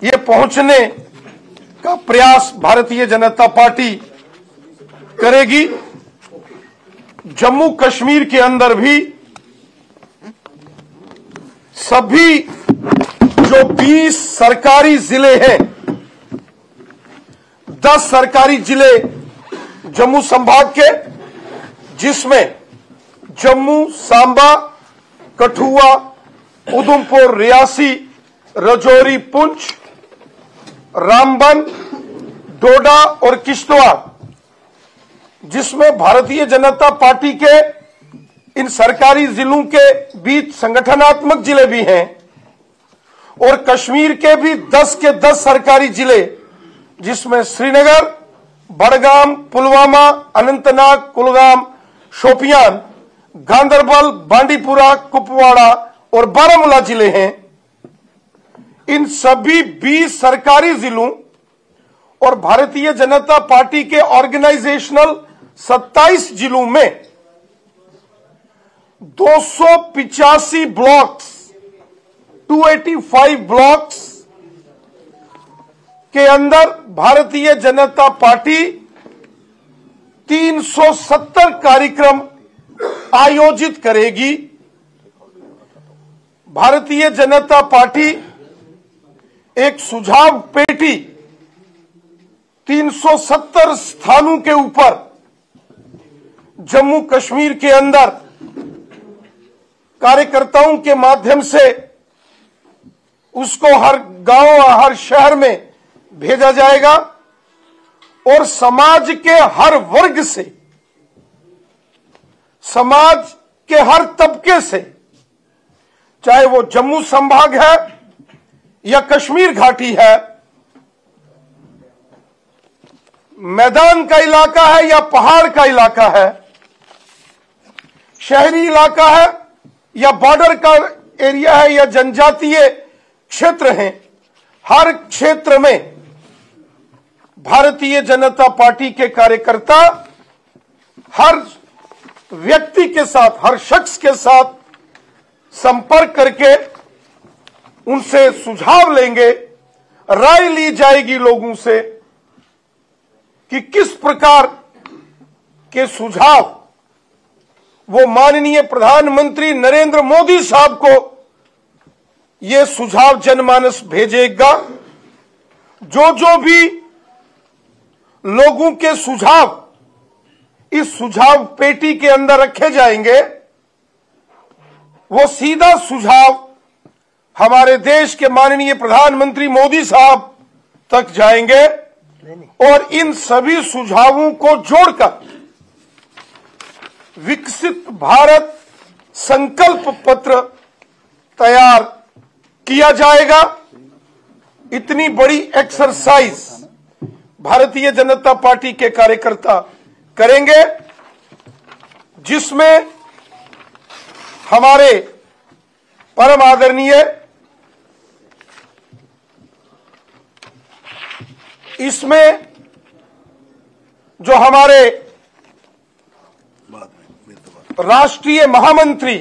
ये पहुंचने का प्रयास भारतीय जनता पार्टी करेगी। जम्मू कश्मीर के अंदर भी सभी जो 20 सरकारी जिले हैं, 10 सरकारी जिले जम्मू संभाग के, जिसमें जम्मू, सांबा, कठुआ, उधमपुर, रियासी, राजौरी, पुंछ, रामबन, डोडा और किश्तवाड़, जिसमें भारतीय जनता पार्टी के इन सरकारी जिलों के बीच संगठनात्मक जिले भी हैं, और कश्मीर के भी 10 के 10 सरकारी जिले, जिसमें श्रीनगर, बड़गाम, पुलवामा, अनंतनाग, कुलगाम, शोपियान, गांदरबल, बांडीपुरा, कुपवाड़ा और बारामूला जिले हैं। इन सभी 20 सरकारी जिलों और भारतीय जनता पार्टी के ऑर्गेनाइजेशनल 27 जिलों में 285 ब्लॉक्स, 285 ब्लॉक्स के अंदर भारतीय जनता पार्टी 370 कार्यक्रम आयोजित करेगी। भारतीय जनता पार्टी एक सुझाव पेटी 370 स्थानों के ऊपर जम्मू कश्मीर के अंदर कार्यकर्ताओं के माध्यम से उसको हर गांव, हर शहर में भेजा जाएगा और समाज के हर वर्ग से, समाज के हर तबके से, चाहे वो जम्मू संभाग है या कश्मीर घाटी है, मैदान का इलाका है या पहाड़ का इलाका है, शहरी इलाका है या बॉर्डर का एरिया है या जनजातीय क्षेत्र हैं, हर क्षेत्र में भारतीय जनता पार्टी के कार्यकर्ता हर व्यक्ति के साथ, हर शख्स के साथ संपर्क करके उनसे सुझाव लेंगे, राय ली जाएगी लोगों से कि किस प्रकार के सुझाव वो माननीय प्रधानमंत्री नरेंद्र मोदी साहब को ये सुझाव जनमानस भेजेगा। जो भी लोगों के सुझाव इस सुझाव पेटी के अंदर रखे जाएंगे, वो सीधा सुझाव हमारे देश के माननीय प्रधानमंत्री मोदी साहब तक जाएंगे और इन सभी सुझावों को जोड़कर विकसित भारत संकल्प पत्र तैयार किया जाएगा। इतनी बड़ी एक्सरसाइज भारतीय जनता पार्टी के कार्यकर्ता करेंगे, जिसमें हमारे परम आदरणीय इसमें जो हमारे राष्ट्रीय महामंत्री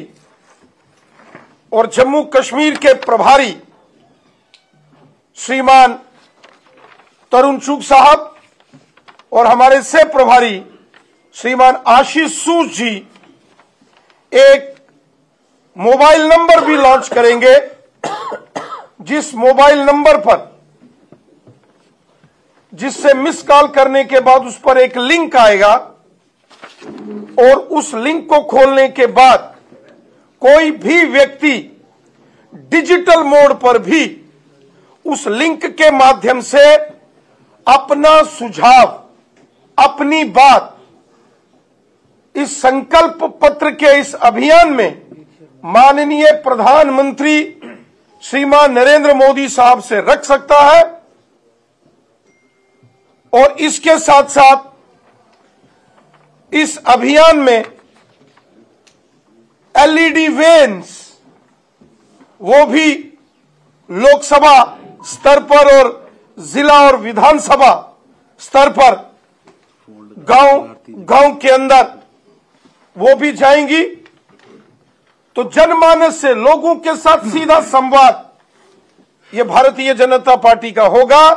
और जम्मू कश्मीर के प्रभारी श्रीमान तरुण चुग साहब और हमारे सह प्रभारी श्रीमान आशीष सूद जी एक मोबाइल नंबर भी लॉन्च करेंगे, जिस मोबाइल नंबर पर, जिससे मिस कॉल करने के बाद उस पर एक लिंक आएगा और उस लिंक को खोलने के बाद कोई भी व्यक्ति डिजिटल मोड पर भी उस लिंक के माध्यम से अपना सुझाव, अपनी बात इस संकल्प पत्र के इस अभियान में माननीय प्रधानमंत्री श्रीमान नरेंद्र मोदी साहब से रख सकता है। और इसके साथ साथ इस अभियान में एलईडी वेन्स वो भी लोकसभा स्तर पर और जिला और विधानसभा स्तर पर गांव के अंदर वो भी जाएंगी। तो जनमानस से लोगों के साथ सीधा संवाद ये भारतीय जनता पार्टी का होगा।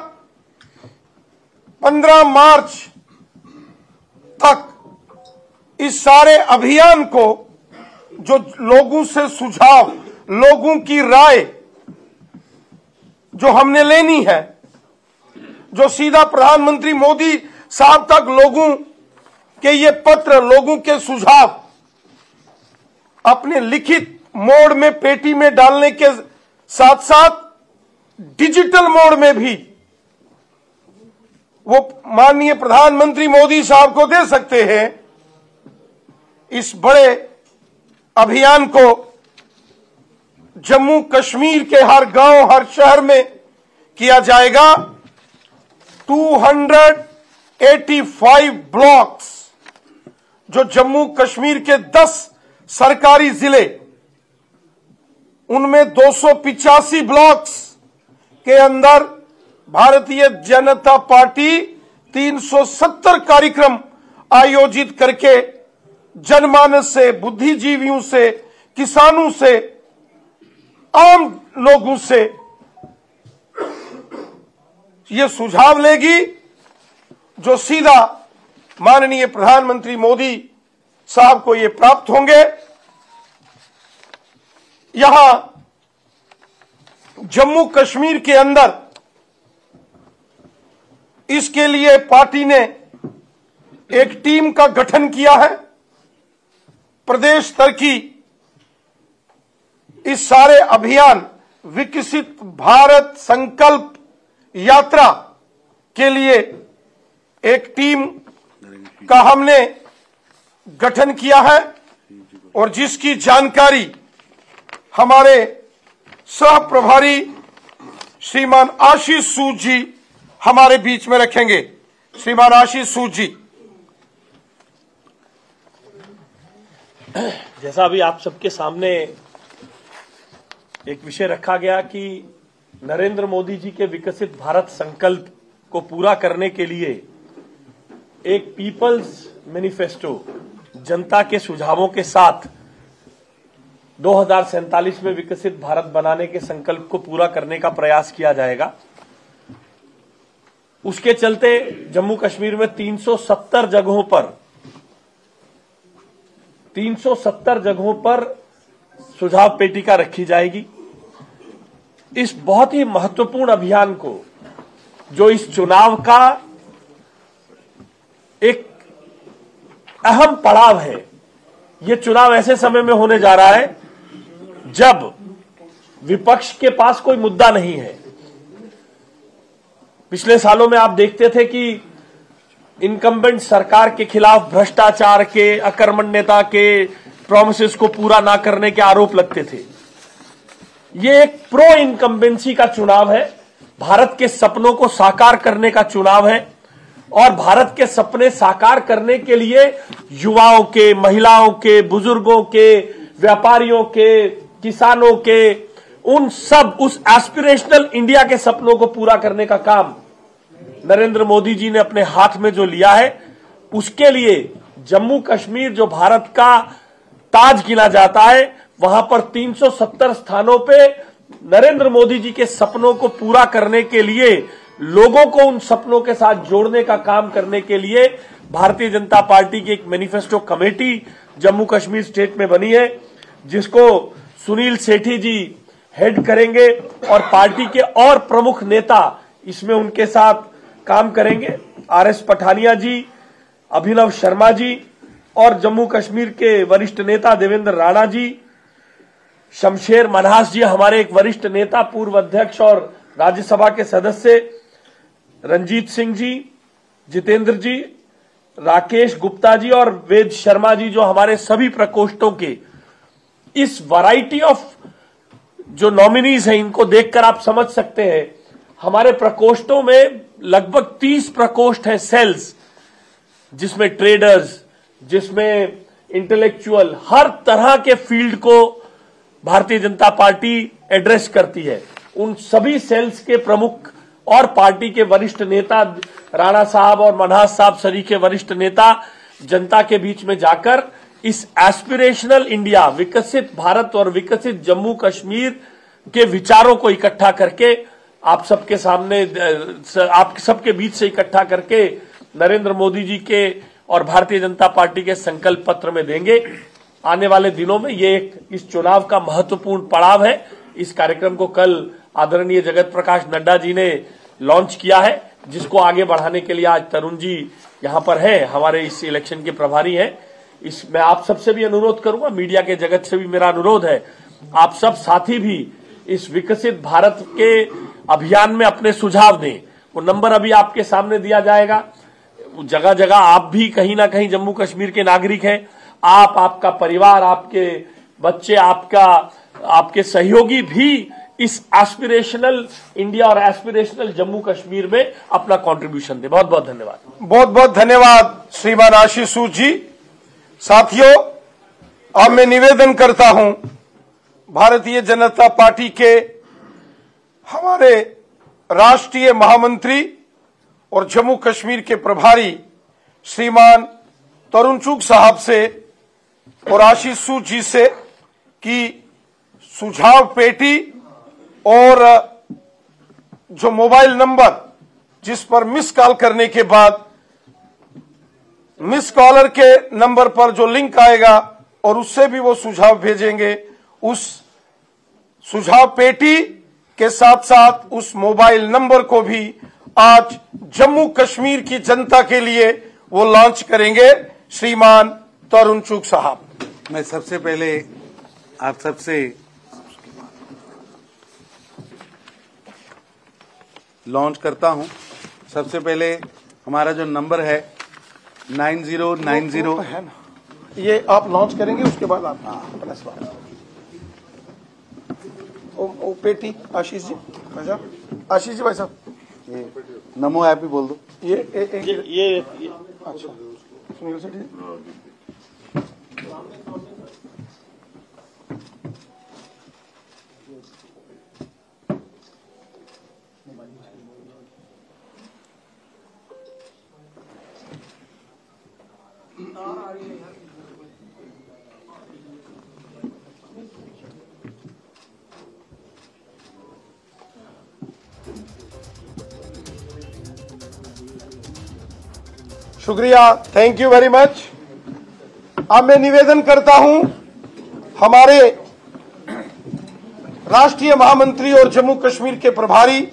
15 मार्च तक इस सारे अभियान को, जो लोगों से सुझाव, लोगों की राय जो हमने लेनी है, जो सीधा प्रधानमंत्री मोदी साहब तक लोगों के ये पत्र, लोगों के सुझाव अपने लिखित मोड में पेटी में डालने के साथ साथ डिजिटल मोड में भी वो माननीय प्रधानमंत्री मोदी साहब को दे सकते हैं। इस बड़े अभियान को जम्मू कश्मीर के हर गांव, हर शहर में किया जाएगा। 285 ब्लॉक्स, जो जम्मू कश्मीर के 10 सरकारी जिले, उनमें 285 ब्लॉक्स के अंदर भारतीय जनता पार्टी 370 कार्यक्रम आयोजित करके जनमानस से, बुद्धिजीवियों से, किसानों से, आम लोगों से ये सुझाव लेगी, जो सीधा माननीय प्रधानमंत्री मोदी साहब को ये प्राप्त होंगे। यहां जम्मू कश्मीर के अंदर इसके लिए पार्टी ने एक टीम का गठन किया है। प्रदेश स्तर की इस सारे अभियान विकसित भारत संकल्प यात्रा के लिए एक टीम का हमने गठन किया है, और जिसकी जानकारी हमारे सह प्रभारी श्रीमान आशीष सूद जी हमारे बीच में रखेंगे। श्रीमान आशीष सूद जी। जैसा अभी आप सबके सामने एक विषय रखा गया कि नरेंद्र मोदी जी के विकसित भारत संकल्प को पूरा करने के लिए एक पीपल्स मैनिफेस्टो, जनता के सुझावों के साथ 2047 में विकसित भारत बनाने के संकल्प को पूरा करने का प्रयास किया जाएगा। उसके चलते जम्मू कश्मीर में 370 जगहों पर सुझाव पेटिका रखी जाएगी। इस बहुत ही महत्वपूर्ण अभियान को, जो इस चुनाव का एक अहम पड़ाव है, यह चुनाव ऐसे समय में होने जा रहा है जब विपक्ष के पास कोई मुद्दा नहीं है। पिछले सालों में आप देखते थे कि इनकम्बेंट सरकार के खिलाफ भ्रष्टाचार के, अकर्मण्यता के, प्रॉमिसेस को पूरा ना करने के आरोप लगते थे। ये एक प्रो इनकम्बेंसी का चुनाव है, भारत के सपनों को साकार करने का चुनाव है, और भारत के सपने साकार करने के लिए युवाओं के, महिलाओं के, बुजुर्गों के, व्यापारियों के, किसानों के, उन सब उस एस्पिरेशनल इंडिया के सपनों को पूरा करने का काम नरेंद्र मोदी जी ने अपने हाथ में जो लिया है, उसके लिए जम्मू कश्मीर, जो भारत का ताज गिना जाता है, वहां पर 370 स्थानों पे नरेंद्र मोदी जी के सपनों को पूरा करने के लिए, लोगों को उन सपनों के साथ जोड़ने का काम करने के लिए भारतीय जनता पार्टी की एक manifesto committee Jammu Kashmir state में बनी है, जिसको सुनील सेठी जी हेड करेंगे, और पार्टी के और प्रमुख नेता इसमें उनके साथ काम करेंगे। आरएस पठानिया जी, अभिनव शर्मा जी, और जम्मू कश्मीर के वरिष्ठ नेता देवेंद्र राणा जी, शमशेर मनहास जी, हमारे एक वरिष्ठ नेता, पूर्व अध्यक्ष और राज्यसभा के सदस्य, रंजीत सिंह जी, जितेंद्र जी, राकेश गुप्ता जी और वेद शर्मा जी, जो हमारे सभी प्रकोष्ठों के इस वैरायटी ऑफ जो नॉमिनीज हैं, इनको देखकर आप समझ सकते हैं हमारे प्रकोष्ठों में लगभग 30 प्रकोष्ठ हैं, सेल्स, जिसमें ट्रेडर्स, जिसमें इंटेलेक्चुअल, हर तरह के फील्ड को भारतीय जनता पार्टी एड्रेस करती है। उन सभी सेल्स के प्रमुख और पार्टी के वरिष्ठ नेता, राणा साहब और मनहास साहब सभी के वरिष्ठ नेता, जनता के बीच में जाकर इस एस्पिरेशनल इंडिया, विकसित भारत और विकसित जम्मू कश्मीर के विचारों को इकट्ठा करके आप सबके सामने, आप सबके बीच से इकट्ठा करके नरेंद्र मोदी जी के और भारतीय जनता पार्टी के संकल्प पत्र में देंगे। आने वाले दिनों में ये इस चुनाव का महत्वपूर्ण पड़ाव है। इस कार्यक्रम को कल आदरणीय जगत प्रकाश नड्डा जी ने लॉन्च किया है, जिसको आगे बढ़ाने के लिए आज तरुण जी यहां पर हैं, हमारे इस इलेक्शन के प्रभारी हैं। इसमें आप सबसे भी अनुरोध करूंगा, मीडिया के जगत से भी मेरा अनुरोध है, आप सब साथी भी इस विकसित भारत के अभियान में अपने सुझाव दें। वो नंबर अभी आपके सामने दिया जाएगा। जगह जगह आप भी कहीं ना कहीं जम्मू कश्मीर के नागरिक हैं, आप, आपका परिवार, आपके बच्चे, आपके सहयोगी भी इस एस्पिरेशनल इंडिया और एस्पिरेशनल जम्मू कश्मीर में अपना कंट्रीब्यूशन दे। बहुत बहुत धन्यवाद। बहुत बहुत धन्यवाद श्रीमान आशीष सूद जी। साथियों, अब मैं निवेदन करता हूं भारतीय जनता पार्टी के हमारे राष्ट्रीय महामंत्री और जम्मू कश्मीर के प्रभारी श्रीमान तरुण चुग साहब से और आशीष सूद जी से कि सुझाव पेटी और जो मोबाइल नंबर जिस पर मिस कॉल करने के बाद मिस कॉलर के नंबर पर जो लिंक आएगा और उससे भी वो सुझाव भेजेंगे, उस सुझाव पेटी के साथ साथ उस मोबाइल नंबर को भी आज जम्मू कश्मीर की जनता के लिए वो लॉन्च करेंगे श्रीमान तरुण चुग साहब। मैं सबसे पहले आप सबसे लॉन्च करता हूं। सबसे पहले हमारा जो नंबर है 9090 है ना, ये आप लॉन्च करेंगे, उसके बाद आप प्रेस बात। ओ पेटी आशीष जी भाई साहब, आशीष जी भाई साहब, ये नमो ऐप ही बोल दो। ये अच्छा सुनील सेठी जी। शुक्रिया, थैंक यू वेरी मच। अब मैं निवेदन करता हूं हमारे राष्ट्रीय महामंत्री और जम्मू कश्मीर के प्रभारी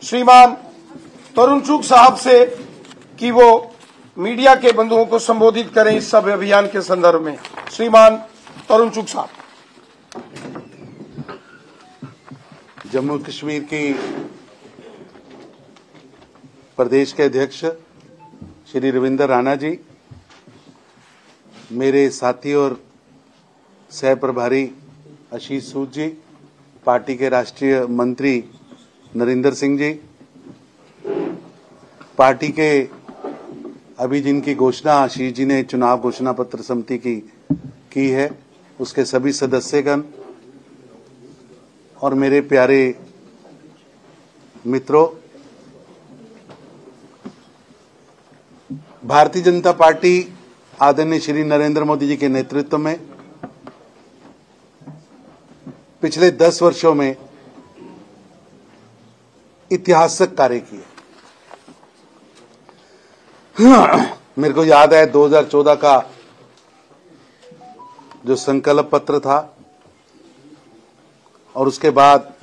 श्रीमान तरुण चुग साहब से कि वो मीडिया के बंधुओं को संबोधित करें इस सब अभियान के संदर्भ में। श्रीमान तरुण चुग साहब। जम्मू कश्मीर की प्रदेश के अध्यक्ष श्री रविंदर राणा जी, मेरे साथी और सह प्रभारी आशीष सूद जी, पार्टी के राष्ट्रीय मंत्री नरेंद्र सिंह जी, पार्टी के अभी जिनकी घोषणा आशीष जी ने चुनाव घोषणा पत्र समिति की है, उसके सभी सदस्यगण और मेरे प्यारे मित्रों, भारतीय जनता पार्टी आदरणीय श्री नरेंद्र मोदी जी के नेतृत्व में पिछले 10 वर्षों में ऐतिहासिक कार्य किए। मेरे को याद है 2014 का जो संकल्प पत्र था और उसके बाद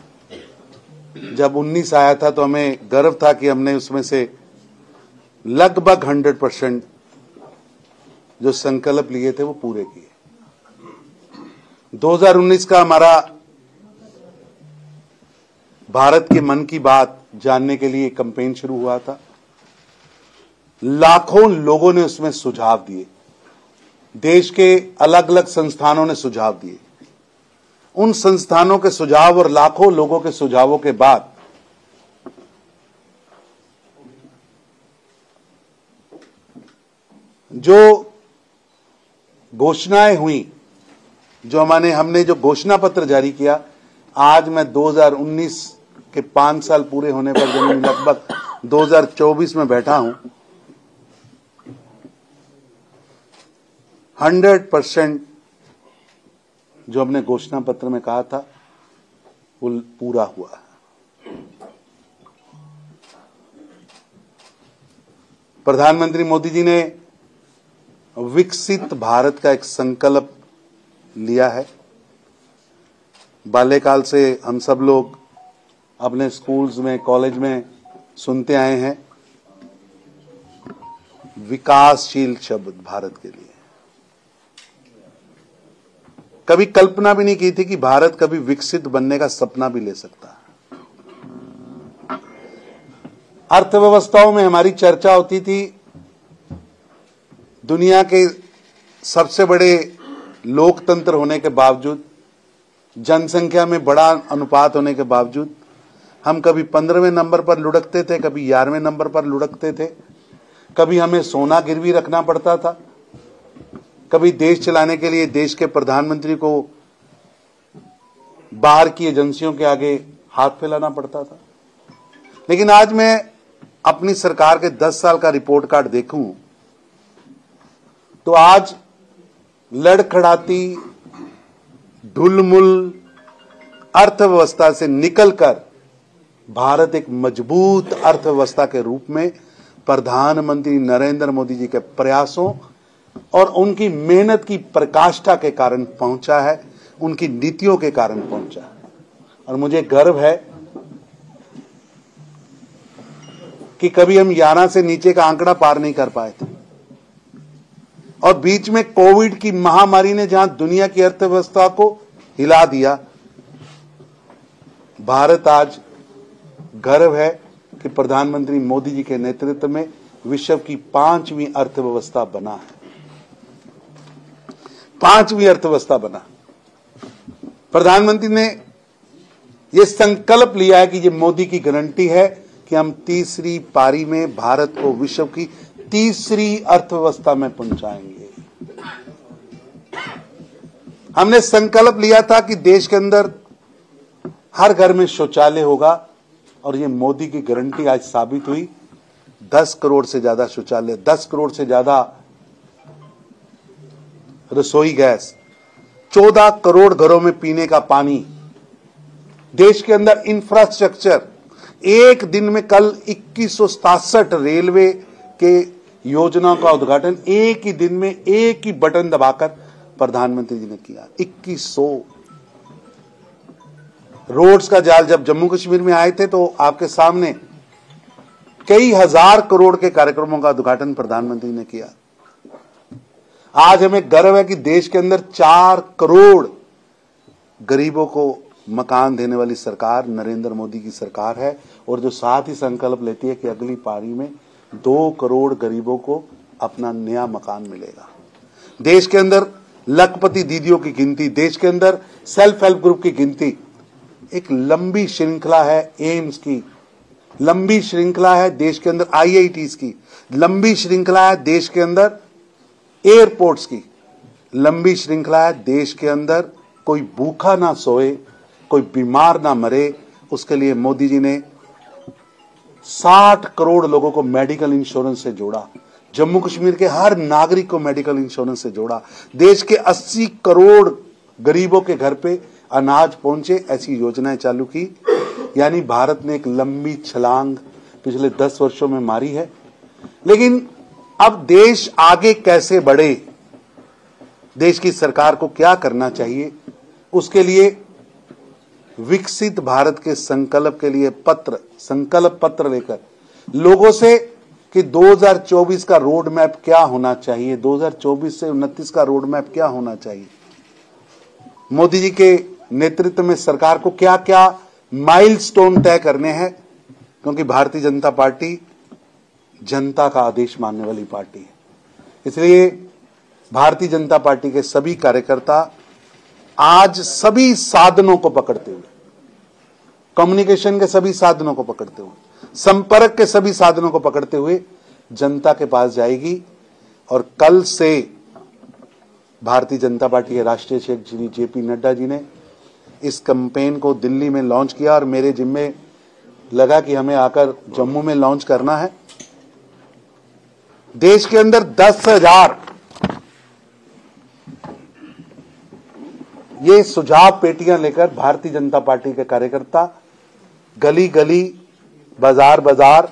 जब 19 आया था तो हमें गर्व था कि हमने उसमें से लगभग 100% जो संकल्प लिए थे वो पूरे किए। 2019 का हमारा भारत के मन की बात जानने के लिए कैंपेन शुरू हुआ था। लाखों लोगों ने उसमें सुझाव दिए, देश के अलग अलग संस्थानों ने सुझाव दिए। उन संस्थानों के सुझाव और लाखों लोगों के सुझावों के बाद जो घोषणाएं हुई, जो हमने जो घोषणा पत्र जारी किया, आज मैं 2019 के 5 साल पूरे होने पर जब मैं लगभग 2024 में बैठा हूं, 100% जो हमने घोषणा पत्र में कहा था वो पूरा हुआ है। प्रधानमंत्री मोदी जी ने विकसित भारत का एक संकल्प लिया है। बाल्यकाल से हम सब लोग अपने स्कूल्स में, कॉलेज में सुनते आए हैं विकासशील शब्द भारत के लिए। कभी कल्पना भी नहीं की थी कि भारत कभी विकसित बनने का सपना भी ले सकता है। अर्थव्यवस्थाओं में हमारी चर्चा होती थी, दुनिया के सबसे बड़े लोकतंत्र होने के बावजूद, जनसंख्या में बड़ा अनुपात होने के बावजूद हम कभी 15वें नंबर पर लुढ़कते थे, कभी 11वें नंबर पर लुढ़कते थे, कभी हमें सोना गिरवी रखना पड़ता था, कभी देश चलाने के लिए देश के प्रधानमंत्री को बाहर की एजेंसियों के आगे हाथ फैलाना पड़ता था। लेकिन आज मैं अपनी सरकार के 10 साल का रिपोर्ट कार्ड देखूं तो आज लड़खड़ाती ढुलमुल अर्थव्यवस्था से निकलकर भारत एक मजबूत अर्थव्यवस्था के रूप में प्रधानमंत्री नरेंद्र मोदी जी के प्रयासों और उनकी मेहनत की प्रकाष्ठा के कारण पहुंचा है, उनकी नीतियों के कारण पहुंचा है। और मुझे गर्व है कि कभी हम 11 से नीचे का आंकड़ा पार नहीं कर पाए थे, और बीच में कोविड की महामारी ने जहां दुनिया की अर्थव्यवस्था को हिला दिया, भारत आज गर्व है कि प्रधानमंत्री मोदी जी के नेतृत्व में विश्व की 5वीं अर्थव्यवस्था बना है। 5वीं अर्थव्यवस्था बना। प्रधानमंत्री ने यह संकल्प लिया है कि ये मोदी की गारंटी है कि हम तीसरी पारी में भारत को विश्व की तीसरी अर्थव्यवस्था में पहुंचाएंगे। हमने संकल्प लिया था कि देश के अंदर हर घर में शौचालय होगा, और ये मोदी की गारंटी आज साबित हुई। 10 करोड़ से ज्यादा शौचालय, 10 करोड़ से ज्यादा रसोई गैस, 14 करोड़ घरों में पीने का पानी, देश के अंदर इंफ्रास्ट्रक्चर। एक दिन में कल 2167 रेलवे के योजना का उद्घाटन एक ही दिन में एक ही बटन दबाकर प्रधानमंत्री जी ने किया। 2100 रोड्स का जाल जब जम्मू कश्मीर में आए थे तो आपके सामने कई हजार करोड़ के कार्यक्रमों का उद्घाटन प्रधानमंत्री ने किया। आज हमें गर्व है कि देश के अंदर 4 करोड़ गरीबों को मकान देने वाली सरकार नरेंद्र मोदी की सरकार है, और जो साथ ही संकल्प लेती है कि अगली पारी में 2 करोड़ गरीबों को अपना नया मकान मिलेगा। देश के अंदर लखपति दीदियों की गिनती, देश के अंदर सेल्फ हेल्प ग्रुप की गिनती, एक लंबी श्रृंखला है एम्स की, लंबी श्रृंखला है देश के अंदर IITs की, लंबी श्रृंखला है देश के अंदर एयरपोर्ट्स की, लंबी श्रृंखला है देश के अंदर कोई भूखा ना सोए, कोई बीमार ना मरे। उसके लिए मोदी जी ने 60 करोड़ लोगों को मेडिकल इंश्योरेंस से जोड़ा, जम्मू कश्मीर के हर नागरिक को मेडिकल इंश्योरेंस से जोड़ा, देश के 80 करोड़ गरीबों के घर पे अनाज पहुंचे, ऐसी योजनाएं चालू की। यानी भारत ने एक लंबी छलांग पिछले 10 वर्षों में मारी है। लेकिन अब देश आगे कैसे बढ़े, देश की सरकार को क्या करना चाहिए, उसके लिए विकसित भारत के संकल्प के लिए संकल्प पत्र लेकर लोगों से कि 2024 का रोड मैप क्या होना चाहिए, 2024 से 29 का रोड मैप क्या होना चाहिए, मोदी जी के नेतृत्व में सरकार को क्या क्या माइलस्टोन तय करने हैं। क्योंकि भारतीय जनता पार्टी जनता का आदेश मानने वाली पार्टी है, इसलिए भारतीय जनता पार्टी के सभी कार्यकर्ता आज सभी साधनों को पकड़ते हुए, कम्युनिकेशन के सभी साधनों को पकड़ते हुए, संपर्क के सभी साधनों को पकड़ते हुए जनता के पास जाएगी। और कल से भारतीय जनता पार्टी के राष्ट्रीय अध्यक्ष श्री JP नड्डा जी ने इस कैंपेन को दिल्ली में लॉन्च किया, और मेरे जिम्मे लगा कि हमें आकर जम्मू में लॉन्च करना है। देश के अंदर 10,000 ये सुझाव पेटियां लेकर भारतीय जनता पार्टी के कार्यकर्ता गली गली, बाजार बाजार,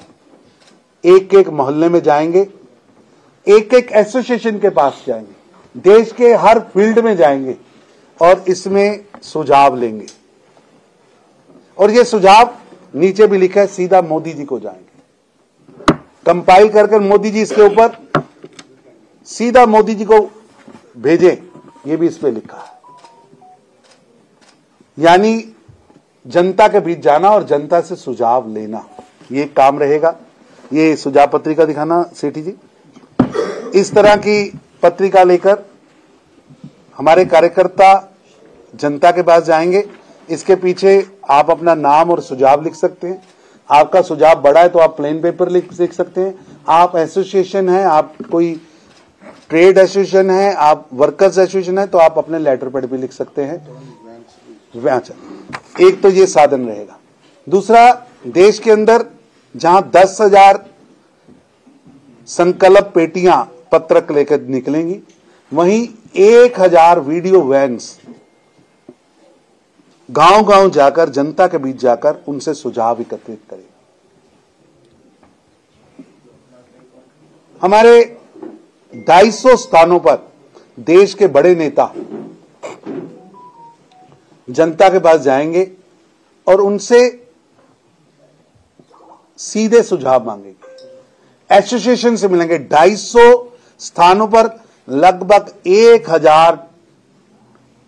एक एक मोहल्ले में जाएंगे, एक एक एसोसिएशन के पास जाएंगे, देश के हर फील्ड में जाएंगे और इसमें सुझाव लेंगे। और ये सुझाव नीचे भी लिखा है, सीधा मोदी जी को जाएंगे, कंपाइल कर मोदी जी इसके ऊपर सीधा मोदी जी को भेजें, ये भी इस पे लिखा है। यानी जनता के बीच जाना और जनता से सुझाव लेना, ये काम रहेगा। ये सुझाव पत्रिका दिखाना सेठी जी। इस तरह की पत्रिका लेकर हमारे कार्यकर्ता जनता के पास जाएंगे। इसके पीछे आप अपना नाम और सुझाव लिख सकते हैं। आपका सुझाव बड़ा है तो आप प्लेन पेपर लिख सकते हैं। आप एसोसिएशन है, आप कोई ट्रेड एसोसिएशन है, आप वर्कर्स एसोसिएशन है, तो आप अपने लेटर पैड भी लिख सकते हैं। एक तो ये साधन रहेगा। दूसरा, देश के अंदर जहां 10,000 संकल्प पेटियां पत्रक लेकर निकलेंगी, वहीं 1,000 वीडियो वैन्स गांव गांव जाकर, जनता के बीच जाकर उनसे सुझाव एकत्रित करें। हमारे 250 स्थानों पर देश के बड़े नेता जनता के पास जाएंगे और उनसे सीधे सुझाव मांगेंगे। एसोसिएशन से मिलेंगे। 250 स्थानों पर लगभग 1,000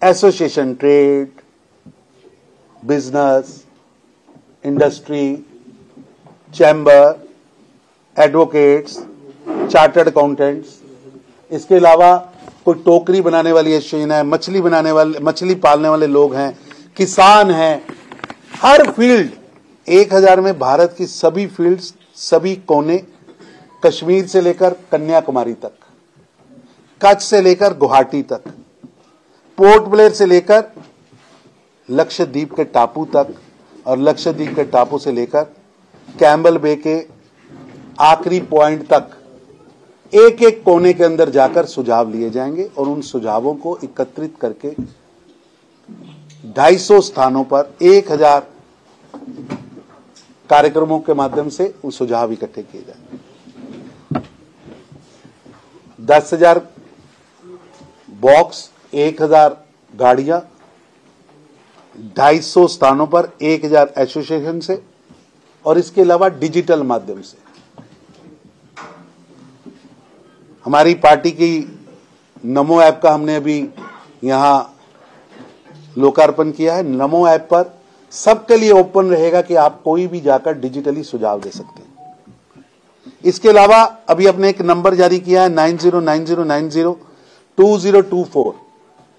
association, trade, business, industry, chamber, advocates, chartered accountants, इसके अलावा कोई टोकरी बनाने वाली एसोसिएशन है, मछली बनाने वाले, मछली पालने वाले लोग हैं, किसान हैं, हर फील्ड 1,000 में भारत की सभी फील्ड्स, सभी कोने, कश्मीर से लेकर कन्याकुमारी तक, कच्छ से लेकर गुवाहाटी तक, पोर्ट ब्लेयर से लेकर लक्षद्वीप के टापू तक और लक्षद्वीप के टापू से लेकर कैम्बल बे के आखिरी पॉइंट तक एक एक कोने के अंदर जाकर सुझाव लिए जाएंगे और उन सुझावों को एकत्रित करके 250 स्थानों पर 1,000 कार्यक्रमों के माध्यम से उन सुझाव इकट्ठे किए जाएंगे। 10,000 बॉक्स, 1,000 गाड़ियां, 250 स्थानों पर 1,000 एसोसिएशन से और इसके अलावा डिजिटल माध्यम से। हमारी पार्टी की नमो ऐप का हमने अभी यहां लोकार्पण किया है। नमो ऐप पर सबके लिए ओपन रहेगा कि आप कोई भी जाकर डिजिटली सुझाव दे सकते हैं। इसके अलावा अभी अपने एक नंबर जारी किया है 9090902024